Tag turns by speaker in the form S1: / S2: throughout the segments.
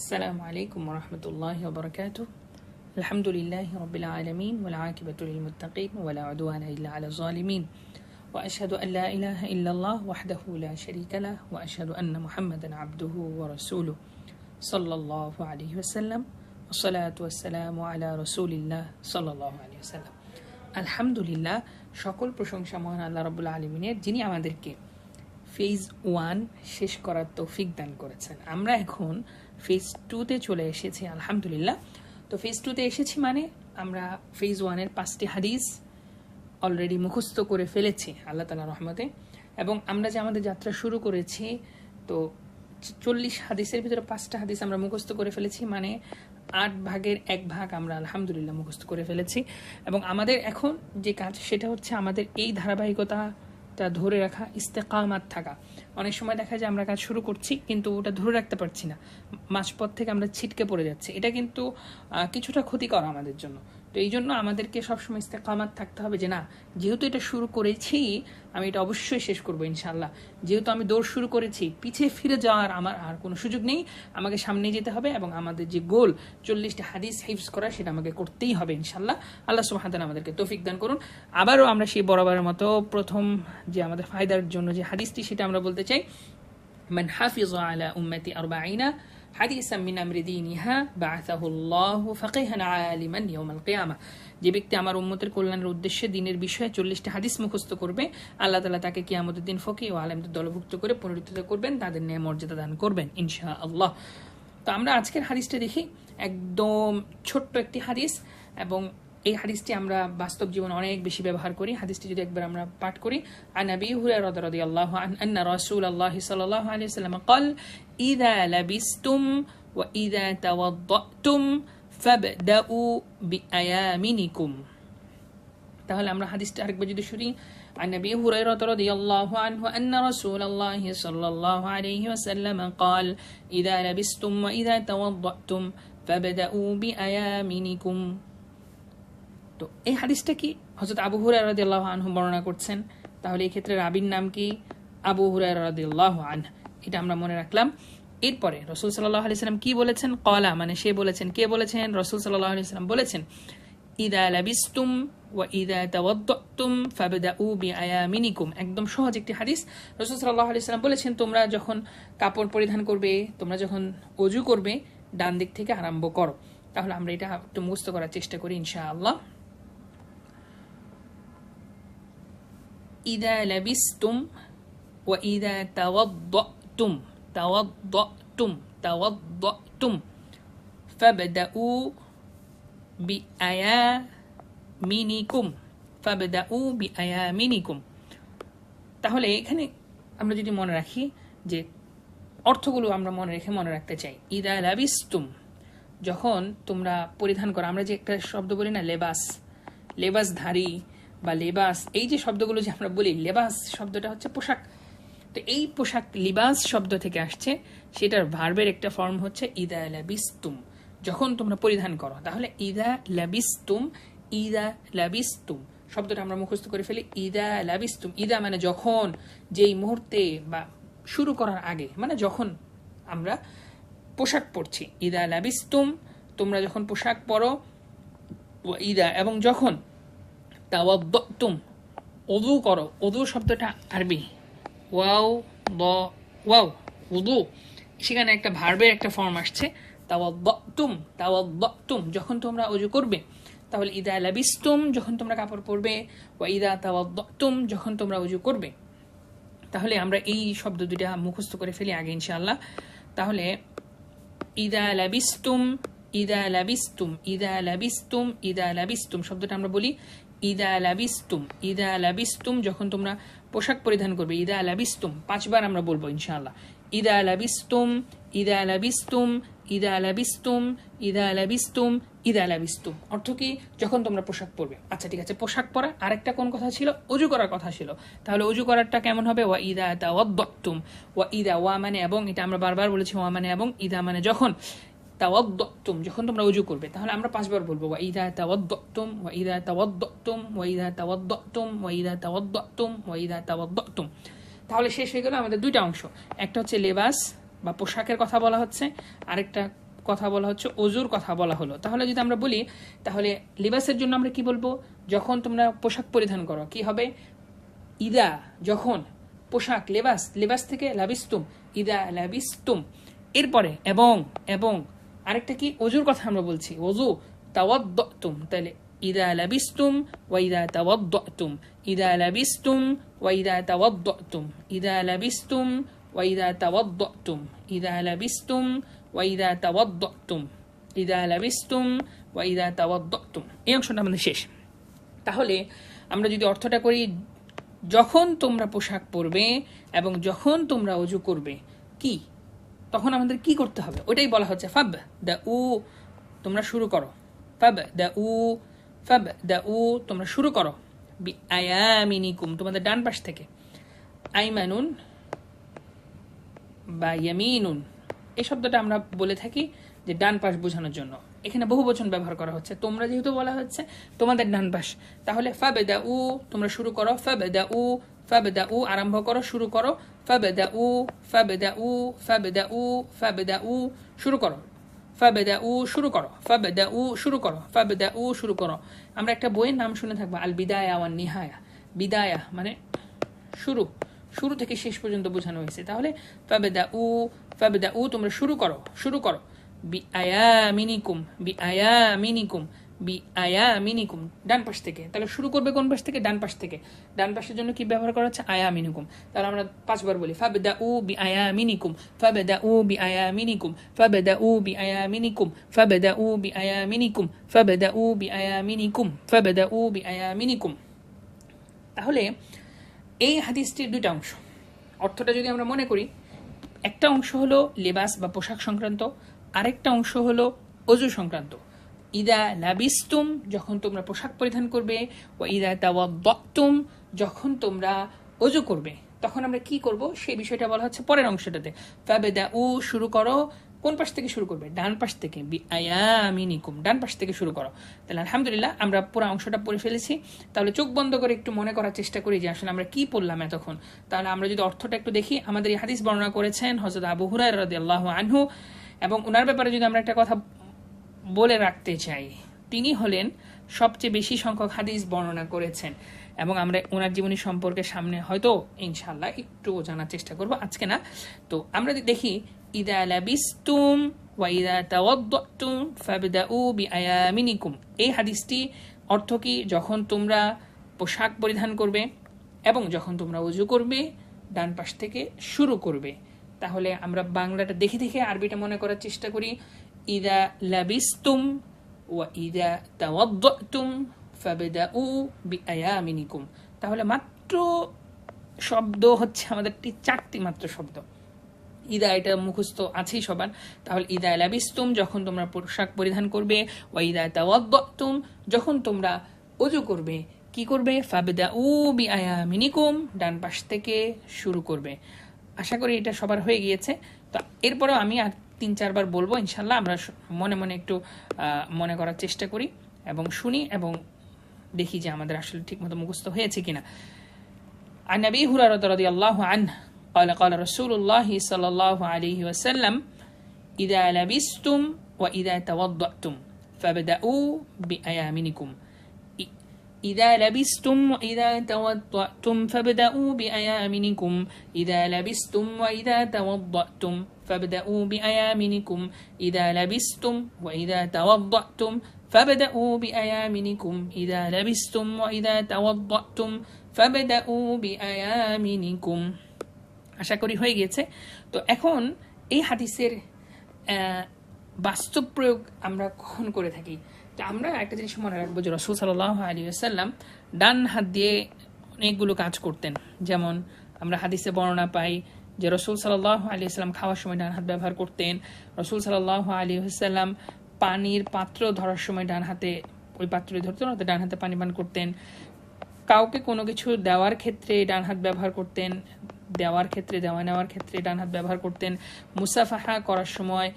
S1: السلام عليكم ورحمة الله وبركاته. الحمد لله رب العالمين والعاقبة للمتقين ولا عدوان إلا على الظالمين وأشهد أن لا إله إلا الله وحده لا شريك له وأشهد أن محمدا عبده ورسوله صلى الله عليه وسلم والصلاة والسلام على رسول الله صلى الله عليه وسلم. الحمد لله সকল প্রশংসা মহান আল্লাহ রাব্বুল আলামিনের, যিনি আমাদেরকে ফেজ 1 শেষ করার তৌফিক দান করেছেন। আমরা এখন ফেজ 2-তে চলে এসেছি আলহামদুলিল্লাহ। তো ফেজ 2-তে এসেছি মানে আমরা ফেজ 1-এর 5টি হাদিস অলরেডি মুখস্থ করে ফেলেছি আল্লাহ তাআলার রহমতে, এবং আমরা যে আমাদের যাত্রা শুরু করেছি তো 40 হাদিসের ভিতরে 5টা হাদিস আমরা মুখস্থ করে ফেলেছি, মানে 8 ভাগের 1 ভাগ আমরা আলহামদুলিল্লাহ মুখস্থ করে ফেলেছি। এবং আমাদের এখন যে কাজ সেটা হচ্ছে আমাদের এই ধারাবাহিকতা ধরে রাখা, ইস্তেকামাত থাকা। অনেক সময় দেখা যায় আমরা কাজ শুরু করছি কিন্তু ওটা ধরে রাখতে পারছি না, মাঝপথ থেকে আমরা ছিটকে পড়ে যাচ্ছি। এটা কিন্তু কিছুটা ক্ষতিকর আমাদের জন্য। তো এই জন্য আমাদেরকে সবসময় ইস্তেকামাত থাকতে হবে যে না, যেহেতু এটা শুরু করেছি আমি এটা অবশ্যই শেষ করবো ইনশাআল্লাহ। যেহেতু আমি দৌড় শুরু করেছি, পিছিয়ে ফিরে যাওয়ার আমার আর কোনো সুযোগ নেই, আমাকে সামনে যেতে হবে এবং আমাদের যে গোল 40টা হাদিস হিফজ করা সেটা আমাকে করতেই হবে ইনশাআল্লাহ। আল্লাহ সুবহানাহু ওয়া তাআলা আমাদেরকে তৌফিক দান করুন। আবারও আমরা সেই বরাবরের মতো প্রথম যে আমাদের ফায়দার জন্য যে হাদিসটি সেটা আমরা বলতে চাই, মান হাফিযা আলা উম্মতি 40 হাদিসা মিন আমরি দীনিহা বাআসাহুল্লাহু ফাকিহান আলিমান ইয়াউমাল কিয়ামাহ। যে ব্যক্তি আমার উম্মতের কল্যাণের উদ্দেশ্যে দ্বীনের বিষয়ে 40টা হাদিস মুখস্থ করবে, আল্লাহ তাআলা তাকে কিয়ামতের দিন ফকিহ ও আলেমদের দলভুক্ত করে পুনরুত্থিত করবেন, তাদের ন্যায় মর্যাদা দান করবেন ইনশাআল্লাহ। তো আমরা আজকের হাদিসটা দেখি, একদম ছোট্ট একটি হাদিস, এবং এই হাদিসটি আমরা বাস্তব জীবনে অনেক বেশি ব্যবহার করি। হাদিসটি যদি একবার আমরা পাঠ করি, আন আবি হুরায়রা রাদিয়াল্লাহু আনহু আন্না রাসূলুল্লাহ সাল্লাল্লাহু আলাইহি ওয়াসাল্লাম قال إذا لبستم وإذا توضأتم فابدأوا بأيامنكم। তাহলে আমরা হাদিসটা আরেকবার যদি শুনি, عن أبي هريرة رضي الله عنه أن رسول الله صلى الله عليه وسلم قال إذا لبستم وإذا توضأتم فابدأوا بأيامنكم। তো এই হাদিসটা কি হযরত আবু হুরায়রা রাদিয়াল্লাহু আনহু বর্ণনা করছেন। তাহলে এই ক্ষেত্রে রাবীর নাম কি? আবু হুরায়রা রাদিয়াল্লাহু আনহু। এটা আমরা মনে রাখলাম। এরপরে রাসূল সাল্লাল্লাহু আলাইহি সাল্লাম কি বলেছেন? ক্বালা মানে সে বলেছেন। কে বলেছেন? রাসূল সাল্লাল্লাহু আলাইহি সাল্লাম বলেছেন, ইযা লাবিসতুম ওয়া ইযা তাওয়াদ্দাতুম ফাবদাউ বিআয়ামিনিকুম। একদম সহজ একটি হাদিস। রাসূল সাল্লাল্লাহু আলাইহি সাল্লাম বলেছেন, তোমরা যখন কাপড় পরিধান করবে, তোমরা যখন ওযু করবে, ডান দিক থেকে আরম্ভ করো। তাহলে আমরা এটা একটু মুখস্থ করার চেষ্টা করি ইনশাআল্লাহ। إذا لبستم وإذا توضأتم فابدأوا بأيامنكم। তাহলে এখানে আমরা যদি মনে রাখি যে অর্থগুলো আমরা মনে রাখতে চাই। ইদা লাবিস্তুম, যখন তোমরা পরিধান করো। আমরা যে একটা শব্দ বলি না, লেবাসধারী বা লেবাস, এই যে শব্দগুলো যে আমরা বলি, লেবাস শব্দটা হচ্ছে পোশাক। তো এই পোশাক লিবাস শব্দ থেকে আসছে, সেটার ভার্বের একটা ফর্ম হচ্ছে ইদা লাবিস্তুম, যখন তোমরা পরিধান করো। তাহলে ইদা লাবিস্তুম শব্দটা আমরা মুখস্থ করে ফেলি। ইদা লাবিস্তুম, ইদা মানে যখন, যেই মুহূর্তে বা শুরু করার আগে, মানে যখন আমরা পোশাক পরছি। ইদা লাবিস্তুম, তোমরা যখন পোশাক পরো। ইদা এবং যখন তাওয়াদ্দাতুম, ওযু করো। ওযু শব্দটা আরবি ওয়াও উযু, সেখানে একটা ভার্বের একটা ফর্ম আসছে তাওয়াদ্দাতুম, যখন তোমরা ওযু করবে। তাহলে ইদা লাবিস্তুম, যখন তোমরা কাপড় পরবে, ওয়া ইদা তাওয়াদ্দাতুম, যখন তোমরা ওযু করবে। তাহলে আমরা এই শব্দ দুইটা মুখস্থ করে ফেলি আগে ইনশাআল্লাহ। তাহলে ইদা লাবিস্তুম শব্দটা আমরা বলি ইদা লাবিস্তুম, যখন তোমরা পোশাক পরিধান করবে। ইদা লাবিস্তুম 5 বার আমরা বলবো ইনশাআল্লাহ। ইদা লাবিস্তুম অর্থ কি? যখন তোমরা পোশাক পরবে। আচ্ছা ঠিক আছে, পোশাক পরা। আরেকটা কোন কথা ছিল? ওযু করার কথা ছিল। তাহলে ওযু করারটা কেমন হবে? ওয়া ইদা তাওয়াদ্দাতুম, ওয়া মানে এবং, এটা আমরা বারবার বলেছি, ওয়া মানে এবং, ইদা মানে যখন, তাওয়াদ্দাতুম যখন তোমরা ওযু করবে। তাহলে আমরা 5 বার বলবো, ওয়া ইদা তাওয়াদ্দাতুম ওয়া ইদা তাওয়াদ্দাতুম ওয়া ইদা তাওয়াদ্দাতুম ওয়া ইদা তাওয়াদ্দাতুম ওয়া ইদা তাওয়াদ্দাতুম। তাহলে শেষ হয়ে গেল আমাদের দুইটা অংশ। একটা হচ্ছে লেবাস বা পোশাকের কথা বলা হচ্ছে, আরেকটা কথা বলা হচ্ছে, অজুর কথা বলা হলো। তাহলে যদি আমরা বলি, তাহলে লিবাসের জন্য আমরা কি বলবো? যখন তোমরা পোশাক পরিধান করো, কি হবে? ইদা, যখন, পোশাক, লেবাস, লেবাস থেকে লাবিস্তুম, ইদা লাবিস্তুম। এরপরে এবং, এবং আরেকটা কি? অজুর কথা আমরা বলছি, অজু, তাওয়াদ্দুম। তাহলে ইদা লাবিস্তুম ওয়া ইদা তাওয়াদ্দুম, ইদা লাবিস্তুম ওয়া ইদা তাওয়াদ্দুম, ইদা লাবিস্তুম ওয়া ইদা তাওয়াদ্দুম, ইদা লাবিস্তুম ওয়া ইদা তাওয়াদ্দুম, ইদা লাবিস্তুম ওয়া ইদা তাওয়াদ্দুম। এই অংশটা আমাদের শেষ। তাহলে আমরা যদি অর্থটা করি, যখন তোমরা পোশাক পরবে এবং যখন তোমরা অজু করবে, কি তখন আমাদের কি করতে হবে? ওটাই বলা হচ্ছে ফাব দা উ, তোমরা শুরু করো। ফাব দা উ, ফাব দা উ, তোমরা শুরু করো। বি আয়ামিনিকুম, তোমাদের ডান পাশ থেকে। আইমানুন বা ইয়ামিনুন, এই শব্দটা আমরা বলে থাকি যে ডান পাশ বোঝানোর জন্য। এখানে বহু বচন ব্যবহার করা হচ্ছে, তোমরা যেহেতু বলা হচ্ছে তোমাদের ডান পাশ। তাহলে ফাবেদা উ, তোমরা শুরু করো। ফাবেদা উ, ফাবেদা উ, আরম্ভ করো, শুরু করো। ফাবেদা উ, ফাবেদা উ, ফাবেদা উ, ফাবেদা উ, শুরু করো। ফাবেদা উ, শুরু করো। ফাবেদা উ, শুরু করো। ফাবেদা উ, শুরু করো। আমরা একটা বইয়ের নাম শুনে থাকবো, আল বিদায়া ওয়ান নিহায়া। বিদায়া মানে শুরু, শুরু থেকে শেষ পর্যন্ত বোঝানো হয়েছে। তাহলে ফাবেদা উ, ফাবেদা উ, তোমরা শুরু করো, শুরু করো। বি আয়ামিনিকুম, বি আয়ামিনিকুম, বি আয়ামিনিকুম, ডান পাশ থেকে। তাহলে শুরু করবে কোন পাশ থেকে? ডান পাশ থেকে। ডান পাশের জন্য কি ব্যবহার করা হচ্ছে? আয়ামিনিকুম। তাহলে আমরা 5 বার বলি, ফাবেদা উ বি আয়ামিনিকুম, ফাবেদা উ বি আয়ামিনিকুম, ফাবেদা উ বি আয়ামিনিকুম, ফাবেদা উ বি আয়ামিনিকুম, ফাবেদা উ বি আয়ামিনিকুম, ফাবেদা উ বি আয়ামিনিকুম। তাহলে এই হাদিসটির দুইটা অংশ, অর্থটা যদি আমরা মনে করি, একটা অংশ হলো লেবাস বা পোশাক সংক্রান্ত, আরেকটা অংশ হলো অজু সংক্রান্ত। ইদা লাবিস্তুম, যখন তোমরা পোশাক পরিধান করবে, ও ইদা তাওয়াদ্দাতুম, যখন তোমরা অজু করবে, তখন আমরা কি করব সেই বিষয়টা বলা হচ্ছে পরের অংশটাতে। ফাবেদা উ, শুরু করো। কোন পাশ থেকে শুরু করবে? ডান পাশ থেকে। বি আয়ামিনিকুম, ডান পাশ থেকে শুরু করো। তাহলে আলহামদুলিল্লাহ আমরা পুরো অংশটা পড়ে ফেলেছি। তাহলে চোখ বন্ধ করে একটু মনে করার চেষ্টা করি যে আসলে আমরা কি পড়লাম এতক্ষণ। তাহলে আমরা যদি অর্থটা একটু দেখি, আমাদের এই হাদিস বর্ণনা করেছেন হযরত আবু হুরায়রা রাদিয়াল্লাহু আনহু, এবং ওনার ব্যাপারে যদি আমরা একটা কথা বলে রাখতে চাই, তিনি হলেন সবচেয়ে বেশি সংখ্যক হাদিস বর্ণনা করেছেন। এবং আমরা ওনার জীবনী সম্পর্কে সামনে হয়তো ইনশাআল্লাহ একটু জানার চেষ্টা করব, আজকে না। তো আমরা দেখি, ইদা লাবিস্তুম ওয়া ইদা তাওয়াদ্দাতুম ফাবদাউ বিআয়ামিনিকুম, এই হাদিসটি অর্থ কি? যখন তোমরা পোশাক পরিধান করবে এবং যখন তোমরা ওযু করবে, ডান পাশ থেকে শুরু করবে। তাহলে আমরা বাংলাটা দেখে দেখে আরবিটা মনে করার চেষ্টা করি। ইদা লাবিস্তুম ওয়া ইদা তাওয়াদ্দাতুম ফাবদাউ বিআয়ামিনিকুম। তাহলে মাত্র শব্দ হচ্ছে আমাদের 4টি মাত্র শব্দ। ইদা, এটা মুখস্থ আছেই সবার। তাহলে ইদা লাবিস্তুম, যখন তোমরা পোশাক পরিধান করবে, ওয়া ইদা তাওয়াদ্দাতুম, যখন তোমরা ওযু করবে, কি করবে? ফাবদাউ বিআয়ামিনিকুম, ডান পাশ থেকে শুরু করবে। আশা করি এটা সবার হয়ে গিয়েছে। তো এরপরেও আমি আর 3-4 বার বলবো ইনশাল্লাহ। আমরা মনে মনে একটু মনে করার চেষ্টা করি এবং শুনি এবং দেখি যে আমাদের আসলে ঠিকমতো মুখস্থ হয়েছে কিনা। عن أبي هريرة رضي الله عنه قال قال رسول الله صلى الله عليه وسلم إذا لبستم وإذا توضأتم فابدأوا بأيامنكم إذا لبستم وإذا توضأتم فابدأوا بأيامنكم إذا لبستم وإذا توضأتم فابدأوا بأيامنكم إذا لبستم وإذا توضأتم فابدأوا بأيامنكم إذا لبستم وإذا توضأتم فابدأوا بأيامنكم। আশা করি হয়ে গেছে। তো এখন এই হাদিসের বাস্তব প্রয়োগ আমরা কখন করে থাকি? তো আমরা একটা জিনিস মনে রাখবো যে রাসূল সাল্লাল্লাহু আলাইহি ওয়াসাল্লাম ডান হাত দিয়ে অনেকগুলো কাজ করতেন। যেমন আমরা হাদিসে বর্ণনা পাই যে রাসূল সাল্লাল্লাহু আলাইহি ওয়াসাল্লাম খাওয়ার সময় ডান হাত ব্যবহার করতেন। রাসূল সাল্লাল্লাহু আলাইহি ওয়াসাল্লাম পানির পাত্র ধরার সময় ডান হাতে ওই পাত্রে ধরতেন, অর্থাৎ ডান হাতে পানি পান করতেন। কাউকে কোনো কিছু দেওয়ার ক্ষেত্রে ডান হাত ব্যবহার করতেন, দেওয়ার ক্ষেত্রে, দেওয়া নেওয়ার ক্ষেত্রে ডান হাত ব্যবহার করতেন। মুসাফাহা করার সময়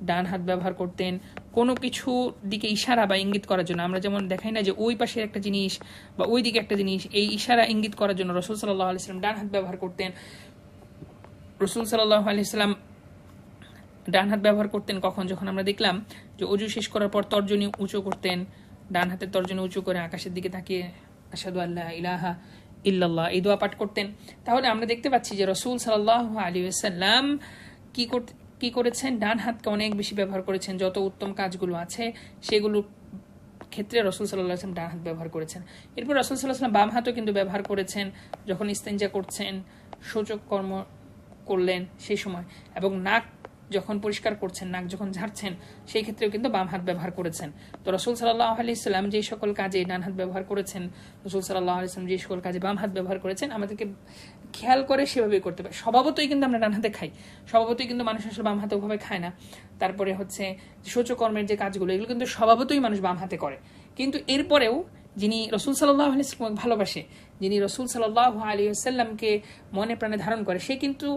S1: ডান হাত ব্যবহার করতেন। কোনো কিছু দিকে ইশারা বা ইঙ্গিত করার জন্য, আমরা যেমন দেখাই না যে ওই পাশে একটা জিনিস বা ওই দিকে একটা জিনিস, এই ইশারা ইঙ্গিত করার জন্য রাসূল সাল্লাল্লাহু আলাইহি ওয়াসাল্লাম ডান হাত ব্যবহার করতেন। রাসূল সাল্লাল্লাহু আলাইহি ওয়াসাল্লাম ডান হাত ব্যবহার করতেন কখন? যখন আমরা দেখলাম যে অজু শেষ করার পর তর্জনী উঁচু করতেন, ডান হাতের তর্জনী উঁচু করে আকাশের দিকে তাকিয়ে আশহাদু আল্লা ইলাহা ইল্লাল্লাহ এই দোয়া পাঠ করতেন। তাহলে আমরা দেখতে পাচ্ছি যে রাসূল সাল্লাল্লাহু আলাইহি ওয়াসাল্লাম কি করেছেন? ডান হাতকে অনেক বেশি ব্যবহার করেছেন। যত উত্তম কাজগুলো আছে সেগুলো ক্ষেত্রে রাসূল সাল্লাল্লাহু আলাইহি ওয়াসাল্লাম ডান হাত ব্যবহার করেছেন। এরপর রাসূল সাল্লাল্লাহু আলাইহি ওয়াসাল্লাম বাম হাতও কিন্তু ব্যবহার করেছেন, যখন ইস্তেঞ্জা করছেন, শৌচক কর্ম করলেন সেই সময়, এবং নাক যখন পরিষ্কার করছেন, নাক যখন ঝাড়ছেন, সেই ক্ষেত্রেও কিন্তু বাম হাত ব্যবহার করেছেন। তো রাসূল সাল্লাল্লাহু আলাইহি ওয়াসাল্লাম যে সকল কাজে ডান হাত ব্যবহার করেছেন, রাসূল সাল্লাল্লাহু আলাইহি ওয়াসাল্লাম যে সকল কাজে বাম হাত ব্যবহার করেছেন, আমাদেরকে খেয়াল করে সেভাবেই করতে হবে। স্বভাবতই কিন্তু আমরা ডান হাতে খাই, স্বভাবতই কিন্তু মানুষ আসলে বাম হাতে ওভাবে খায় না। তারপরে হচ্ছে শৌচকর্মের যে কাজগুলো, এগুলো কিন্তু স্বভাবতই মানুষ বাম হাতে করে। কিন্তু এরপরেও যিনি রাসূল সাল্লাল্লাহু আলাইহি ওয়াসাল্লাম ভালোবাসে, যিনি রাসূল সাল্লাল্লাহু আলাইহি ওয়াসাল্লামকে মনে প্রাণে ধারণ করে, সে কিন্তু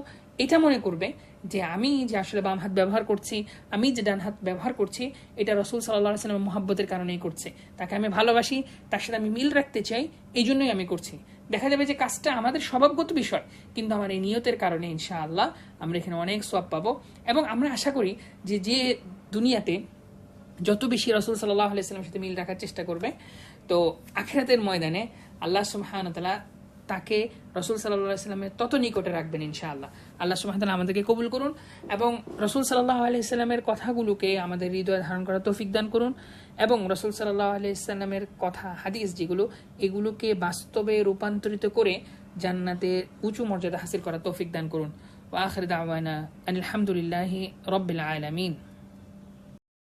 S1: এটা মনে করবে যে আমি যে আসলে বাম হাত ব্যবহার করছি, আমি যে ডান হাত ব্যবহার করছি, এটা রাসূল সাল্লাল্লাহু আলাইহি ওয়াসাল্লামের মহব্বতের কারণেই করছে। তাকে আমি ভালোবাসি, তার সাথে আমি মিল রাখতে চাই, এই জন্যই আমি করছি। দেখা যাবে যে কাজটা আমাদের স্বভাবগত বিষয়, কিন্তু আমার এই নিয়তের কারণে ইনশাআল্লাহ আমরা এখানে অনেক সওয়াব পাবো। এবং আমরা আশা করি যে দুনিয়াতে যত বেশি রাসূল সাল্লাল্লাহু আলাইহি ওয়াসাল্লামের সাথে মিল রাখার চেষ্টা করবে, তো আখিরাতের ময়দানে আল্লাহ সুবহানাহু ওয়া তাআলা তাকে রাসূল সাল্লাল্লাহু আলাইহি ওয়াসাল্লামের তত নিকটে রাখবেন ইনশাআল্লাহ। আল্লাহ সুবহানাহু ওয়া তাআলা আমাদেরকে কবুল করুন এবং রাসূল সাল্লাল্লাহু আলাইহি ওয়াসাল্লামের কথাগুলোকে আমাদের হৃদয়ে ধারণ করার তৌফিক দান করুন, এবং রাসূল সাল্লাল্লাহু আলাইহি ওয়াসাল্লামের কথা হাদিস যেগুলো, এগুলোকে বাস্তবে রূপান্তরিত করে জান্নাতে উঁচু মর্যাদা হাসিল করার তৌফিক দান করুন। ওয়া আখির দাওয়ানা আলহামদুলিল্লাহি রাব্বিল আলামিন।